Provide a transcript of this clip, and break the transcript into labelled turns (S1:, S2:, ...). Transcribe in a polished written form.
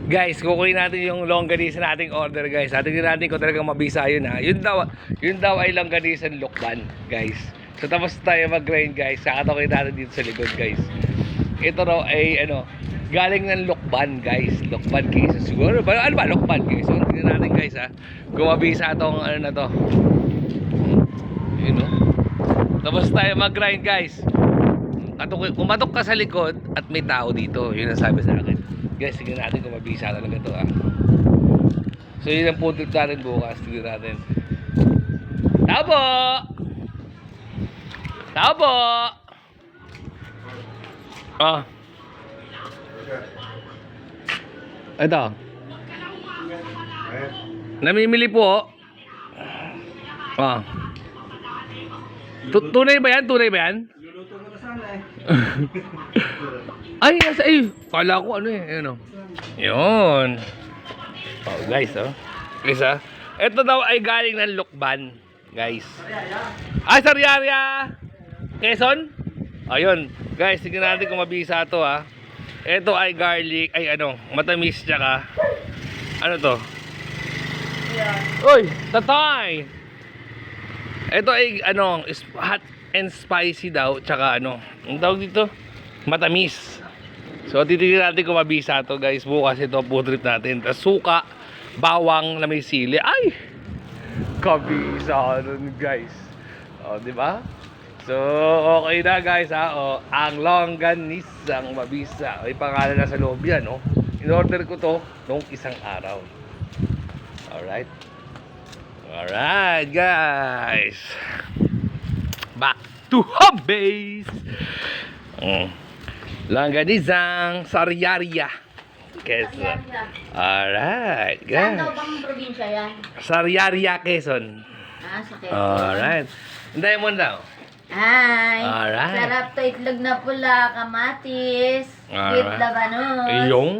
S1: Guys, kukunin natin yung longganisa nating order, guys. Tingnan natin kung talagang mabisa yun, ha. Yun daw ay longganisa Lokban, guys. So tapos tayo mag-grind, guys. Kakatakoy natin dito sa likod, guys. Ito raw ay galing ng Lokban, guys. Lokban Quezon siguro. Ano ba Lokban, guys? So tingnan natin, guys, ha. Kung mabisa tong na to. Yun, no? Tapos tayo mag-grind, guys. Kumatok ka sa likod at may tao dito. Yun ang sabi sa akin. Guys, tignan natin kung mabisa talaga ito, ha. So yun ang food trip natin bukas. Tignan natin. Tabo! Tabo! Ito. Namimili po. Tunay ba yan? Tunay ba yan?
S2: Luluto ko na sana eh.
S1: Ay, nasa kala ko ano yun. Yun. Guys, Guys, ito daw ay galing ng Lokban, guys. Ay, Sariaya! Quezon? Ayun. Guys, tignan natin kung mabisa to, ha. Ito ay garlic, matamis tsaka ano to? Uy, tatay! Ito ay hot and spicy daw, tsaka ang tawag dito? Matamis. So titignan natin kung mabisa to, guys. Bukas ito food trip natin. Tapos suka, bawang na may sili. Ay! Kabisa nun, guys. Di ba? So okay na, guys, ha. Ang longganisang mabisa. May pangalan na sa loob yan, in-order ko to nung isang araw. Alright. Alright, guys. Back to home base. Longganisang Sariaya. Quezon. Alright,
S3: Saan
S1: guys.
S3: daw bang probinsya yan?
S1: Sariaya, Quezon.
S3: Sa Quezon.
S1: Alright. Hintayin mo daw.
S3: Hi!
S1: Alright.
S3: Sarap to, itlog na pula, kamatis,
S1: Alright.
S3: with labanos.
S1: Yung